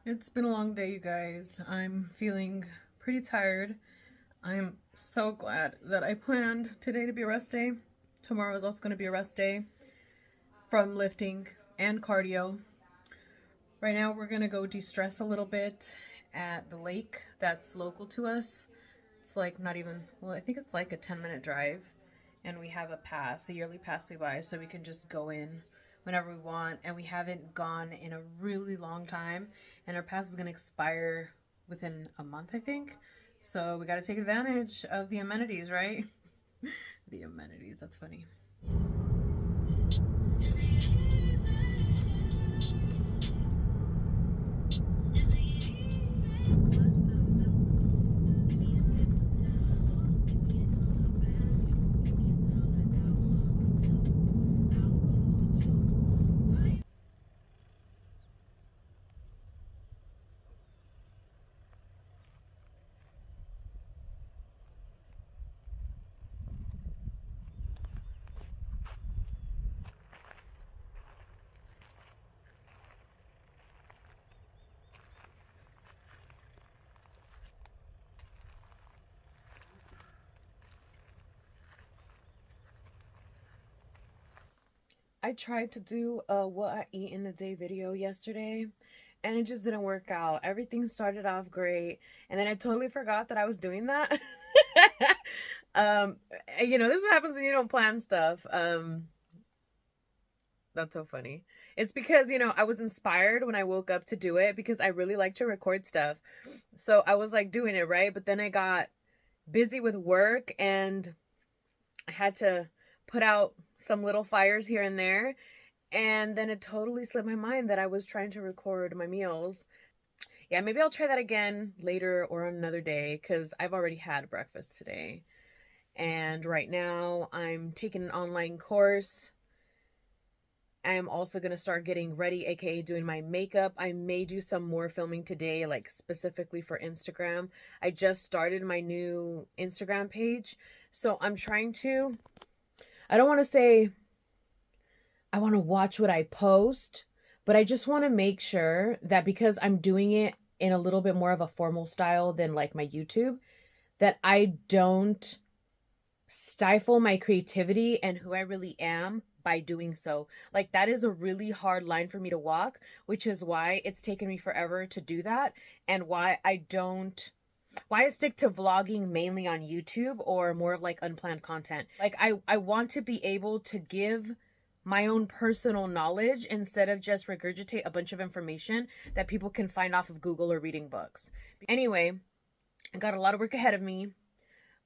It's been a long day, you guys. I'm feeling pretty tired. I'm so glad that I planned today to be a rest day. Tomorrow is also going to be a rest day from lifting and cardio. Right now, we're going to go de-stress a little bit at the lake that's local to us. It's like not even, well, I think it's like a 10-minute drive. And we have a pass, a yearly pass we buy, so we can just go in whenever we want. And we haven't gone in a really long time. And our pass is going to expire within a month, I think. So we got to take advantage of the amenities, right? The amenities, that's funny. I tried to do a what I eat in a day video yesterday and it just didn't work out. Everything started off great and then I totally forgot that I was doing that. um this is what happens when you don't plan stuff. That's so funny. It's because, I was inspired when I woke up to do it because I really like to record stuff. So I was like doing it, right? But then I got busy with work and I had to put out some little fires here and there. And then it totally slipped my mind that I was trying to record my meals. Yeah, maybe I'll try that again later or on another day because I've already had breakfast today. And right now I'm taking an online course. I am also going to start getting ready, aka doing my makeup. I may do some more filming today, like specifically for Instagram. I just started my new Instagram page. So I'm trying to, I don't want to say I want to watch what I post, but I just want to make sure that because I'm doing it in a little bit more of a formal style than like my YouTube, that I don't stifle my creativity and who I really am by doing so. Like that is a really hard line for me to walk, which is why it's taken me forever to do that and why I stick to vlogging mainly on YouTube or more of like unplanned content. Like I want to be able to give my own personal knowledge instead of just regurgitate a bunch of information that people can find off of Google or reading books. Anyway, I got a lot of work ahead of me.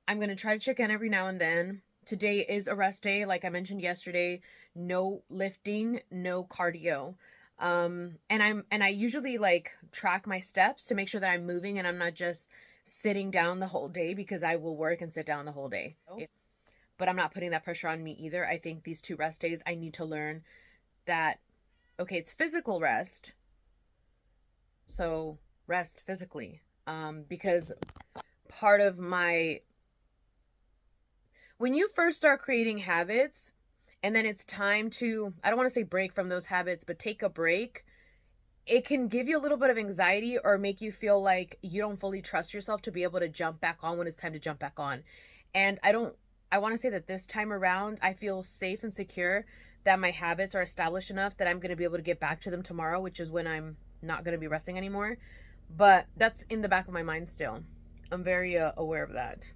I'm going to try to check in every now and then. Today is a rest day. Like I mentioned yesterday, no lifting, no cardio. And I usually like track my steps to make sure that I'm moving and I'm not just sitting down the whole day because I will work and sit down the whole day. But I'm not putting that pressure on me either. I think these 2 rest days, I need to learn that, okay, it's physical rest. So rest physically. Because part of when you first start creating habits and then it's time to, I don't want to say break from those habits, but take a break, it can give you a little bit of anxiety or make you feel like you don't fully trust yourself to be able to jump back on when it's time to jump back on. And I want to say that this time around, I feel safe and secure that my habits are established enough that I'm going to be able to get back to them tomorrow, which is when I'm not going to be resting anymore. But that's in the back of my mind still. I'm very aware of that.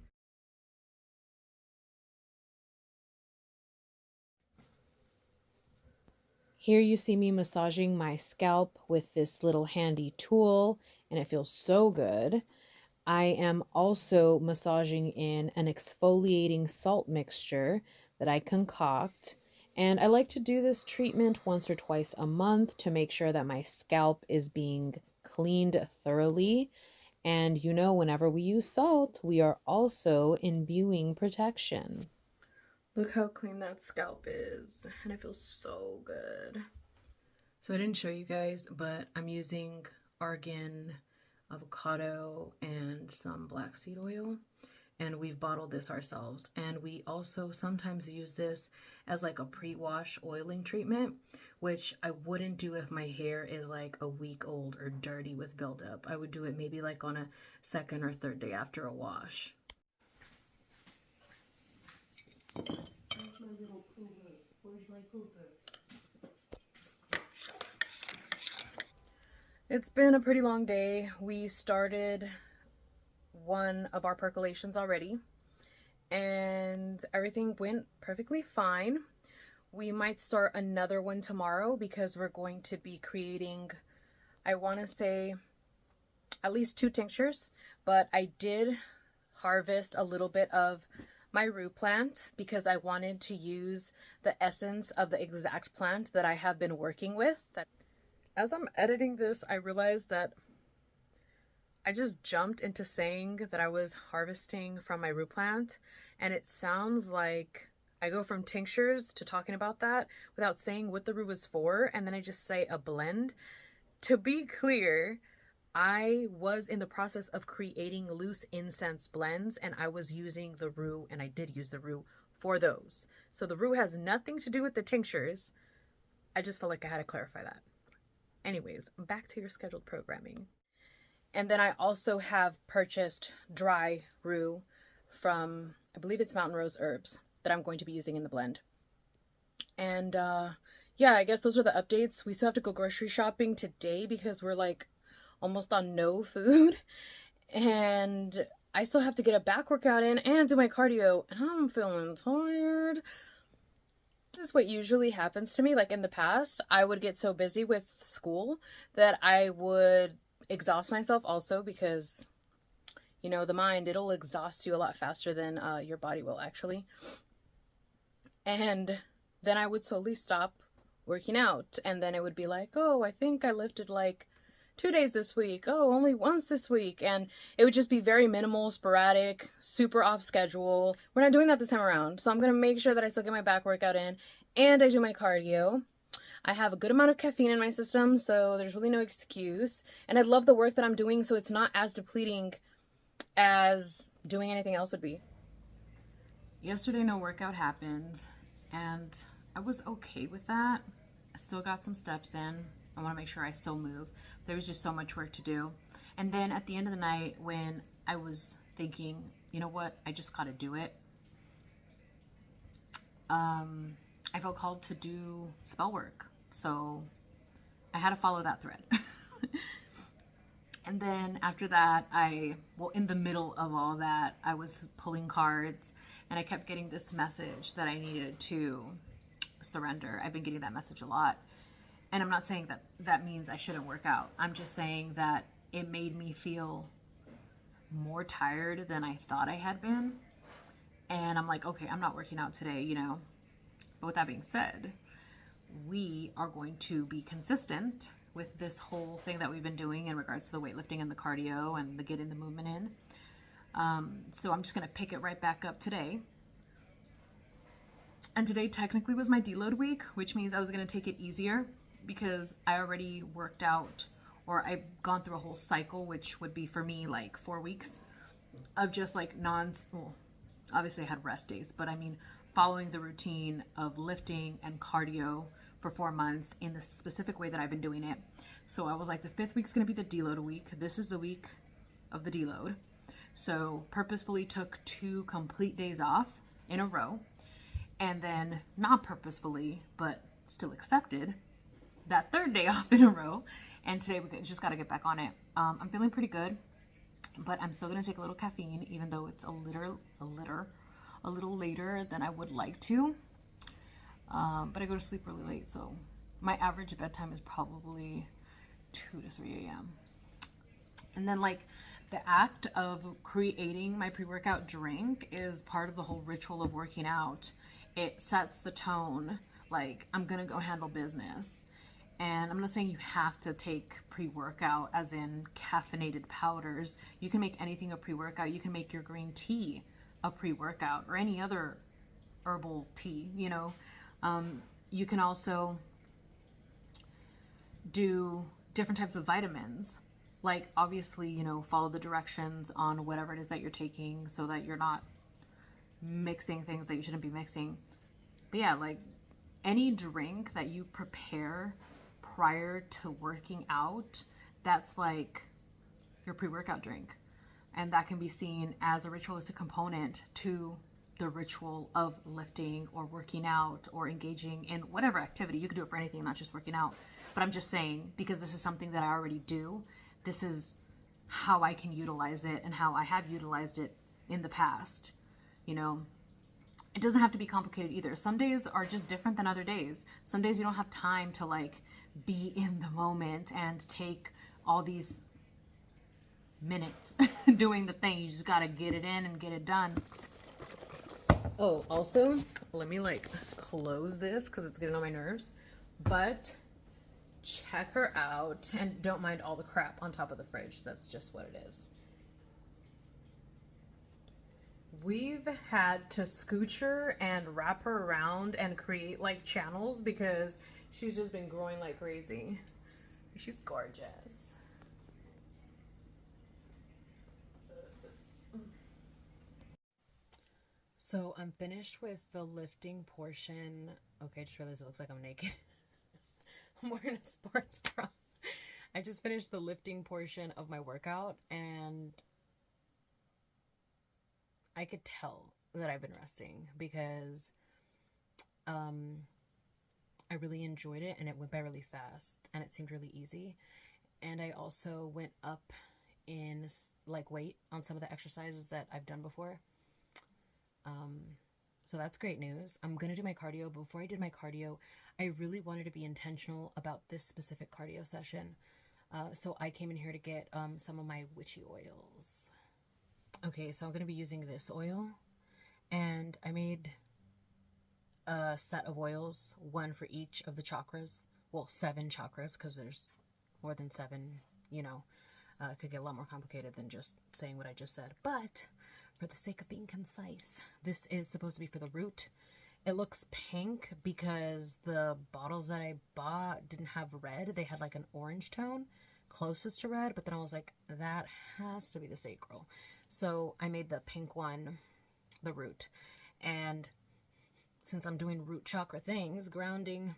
Here you see me massaging my scalp with this little handy tool, and it feels so good. I am also massaging in an exfoliating salt mixture that I concoct. And I like to do this treatment once or twice a month to make sure that my scalp is being cleaned thoroughly. And whenever we use salt, we are also imbuing protection. Look how clean that scalp is, and it feels so good. So I didn't show you guys, but I'm using argan, avocado, and some black seed oil. and we've bottled this ourselves. And we also sometimes use this as like a pre-wash oiling treatment, which I wouldn't do if my hair is like a week old or dirty with buildup. I would do it maybe like on a second or third day after a wash. Where's my little pooper? Where's my pooper? It's been a pretty long day. We started one of our percolations already and everything went perfectly fine. We might start another one tomorrow because we're going to be creating, I want to say, at least 2 tinctures, but I did harvest a little bit of my rue plant because I wanted to use the essence of the exact plant that I have been working with. As I'm editing this, I realized that I just jumped into saying that I was harvesting from my rue plant, and it sounds like I go from tinctures to talking about that without saying what the rue is for, and then I just say a blend. To be clear, I was in the process of creating loose incense blends, and I was using the rue, and I did use the rue for those. So the rue has nothing to do with the tinctures. I just felt like I had to clarify that. Anyways, back to your scheduled programming. And then I also have purchased dry rue from, I believe it's Mountain Rose Herbs, that I'm going to be using in the blend. And yeah, I guess those are the updates. We still have to go grocery shopping today because we're like almost on no food. And I still have to get a back workout in and do my cardio. And I'm feeling tired. This is what usually happens to me. Like in the past, I would get so busy with school that I would exhaust myself also because, you know, the mind, it'll exhaust you a lot faster than your body will actually. And then I would slowly stop working out. And then it would be like, oh, I think I lifted like 2 days this week. Oh, only once this week. And it would just be very minimal, sporadic, super off schedule. We're not doing that this time around. So I'm going to make sure that I still get my back workout in and I do my cardio. I have a good amount of caffeine in my system, so there's really no excuse. And I love the work that I'm doing, so it's not as depleting as doing anything else would be. Yesterday, no workout happened, and I was okay with that. I still got some steps in. I want to make sure I still move. There was just so much work to do. And then at the end of the night, when I was thinking, you know what, I just got to do it, I felt called to do spell work. So I had to follow that thread. And then after that, well, in the middle of all that, I was pulling cards and I kept getting this message that I needed to surrender. I've been getting that message a lot. And I'm not saying that that means I shouldn't work out. I'm just saying that it made me feel more tired than I thought I had been. And I'm like, okay, I'm not working out today, you know. But with that being said, we are going to be consistent with this whole thing that we've been doing in regards to the weightlifting and the cardio and the getting the movement in. So I'm just going to pick it right back up today. And today technically was my deload week, which means I was going to take it easier because I already worked out, or I've gone through a whole cycle, which would be for me like 4 weeks of just like well, obviously I had rest days, but I mean following the routine of lifting and cardio for 4 months in the specific way that I've been doing it. So I was like, the 5th week's going to be the deload week. This is the week of the deload. So purposefully took 2 complete days off in a row, and then not purposefully, but still accepted that 3rd day off in a row. And today we just got to get back on it. I'm feeling pretty good, but I'm still going to take a little caffeine, even though it's a little later than I would like to. But I go to sleep really late, so my average bedtime is probably 2 to 3 a.m. And then like the act of creating my pre-workout drink is part of the whole ritual of working out. It sets the tone, like I'm gonna go handle business. And I'm not saying you have to take pre-workout as in caffeinated powders. You can make anything a pre-workout. You can make your green tea a pre-workout, or any other herbal tea, you know. You can also do different types of vitamins, Like, obviously, you know, follow the directions on whatever it is that you're taking so that you're not mixing things that you shouldn't be mixing. But yeah, like any drink that you prepare prior to working out, that's like your pre-workout drink. And that can be seen as a ritualistic component to the ritual of lifting or working out or engaging in whatever activity. You can do it for anything, not just working out. But I'm just saying, because this is something that I already do, this is how I can utilize it and how I have utilized it in the past. You know, it doesn't have to be complicated either. Some days are just different than other days. Some days you don't have time to like be in the moment and take all these minutes doing the thing. You just gotta get it in and get it done. Oh, also, let me like close this because it's getting on my nerves. But check her out, and don't mind all the crap on top of the fridge. That's just what it is. We've had to scooch her and wrap her around and create like channels because she's just been growing like crazy. She's gorgeous. So I'm finished with the lifting portion. Okay, I just realized it looks like I'm naked. I'm wearing a sports bra. I just finished the lifting portion of my workout, and I could tell that I've been resting because I really enjoyed it, and it went by really fast, and it seemed really easy. And I also went up in like weight on some of the exercises that I've done before. So that's great news. I'm going to do my cardio. But before I did my cardio, I really wanted to be intentional about this specific cardio session. So I came in here to get some of my witchy oils. Okay, so I'm going to be using this oil. And I made a set of oils, one for each of the chakras. Well, 7 chakras, because there's more than 7, you know. It could get a lot more complicated than just saying what I just said. But for the sake of being concise, this is supposed to be for the root. It looks pink because the bottles that I bought didn't have red. They had like an orange tone closest to red, but then I was like, that has to be the sacral. So I made the pink one the root. And since I'm doing root chakra things, grounding,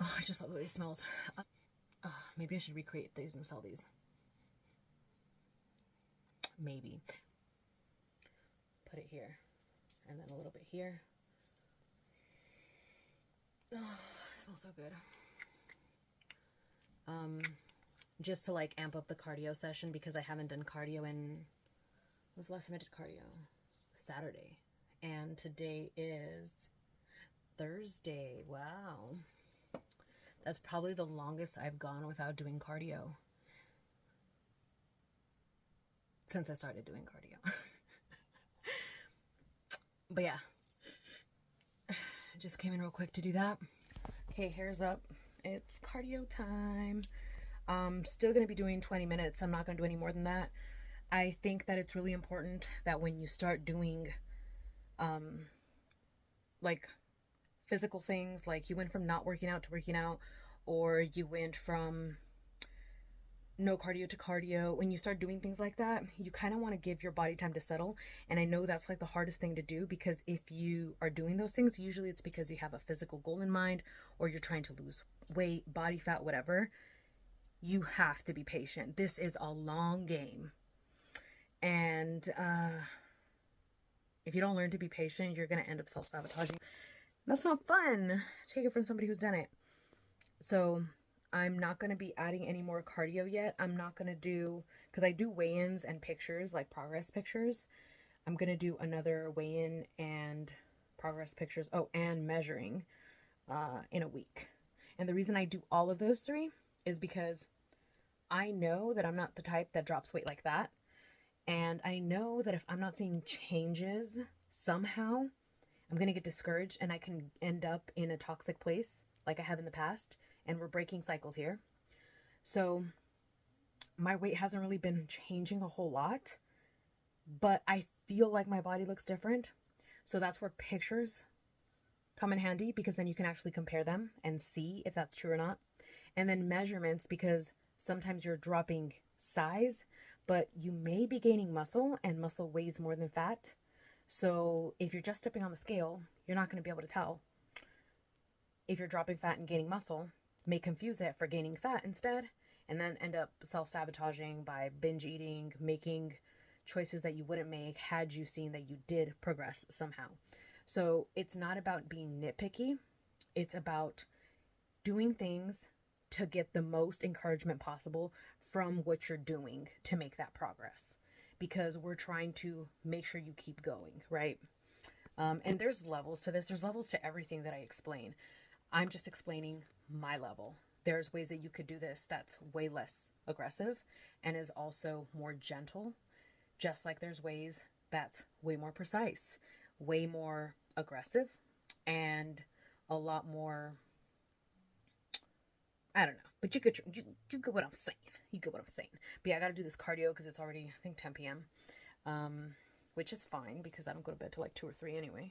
oh, I just love the way it smells. Maybe I should recreate these and sell these. Maybe. Put it here, and then a little bit here. Oh, it smells so good. Just to like amp up the cardio session, because I haven't done cardio in, when was the last time I did cardio? Saturday. And today is Thursday. Wow. That's probably the longest I've gone without doing cardio since I started doing cardio. But yeah, just came in real quick to do that. Okay, hair's up. It's cardio time. Still going to be doing 20 minutes. I'm not going to do any more than that. I think that it's really important that when you start doing like physical things, like you went from not working out to working out, or you went from no cardio to cardio, when you start doing things like that, you kind of want to give your body time to settle. And I know that's like the hardest thing to do, because if you are doing those things, usually it's because you have a physical goal in mind, or you're trying to lose weight, body fat, whatever. You have to be patient. This is a long game. And if you don't learn to be patient, you're going to end up self-sabotaging. That's not fun. Take it from somebody who's done it. So I'm not going to be adding any more cardio yet. I'm not going to do, because I do weigh-ins and pictures, like progress pictures. I'm going to do another weigh-in and progress pictures, oh, and measuring in a week. And the reason I do all of those 3 is because I know that I'm not the type that drops weight like that. And I know that if I'm not seeing changes somehow, I'm going to get discouraged, and I can end up in a toxic place like I have in the past. And we're breaking cycles here. So my weight hasn't really been changing a whole lot, but I feel like my body looks different. So that's where pictures come in handy, because then you can actually compare them and see if that's true or not. And then measurements, because Sometimes you're dropping size, but you may be gaining muscle, and muscle weighs more than fat. So if you're just stepping on the scale, you're not going to be able to tell. If you're dropping fat and gaining muscle, may confuse it for gaining fat instead, and then end up self-sabotaging by binge eating, making choices that you wouldn't make had you seen that you did progress somehow. So it's not about being nitpicky. It's about doing things to get the most encouragement possible from what you're doing to make that progress, because we're trying to make sure you keep going, right? And there's levels to this. There's levels to everything that I explain. I'm just explaining my level. There's ways that you could do this that's way less aggressive and is also more gentle, just like there's ways that's way more precise, way more aggressive, and a lot more, I don't know, but you get what I'm saying. You get what I'm saying. But yeah, I got to do this cardio because it's already, I think, 10 p.m., which is fine because I don't go to bed till like 2 or 3 anyway.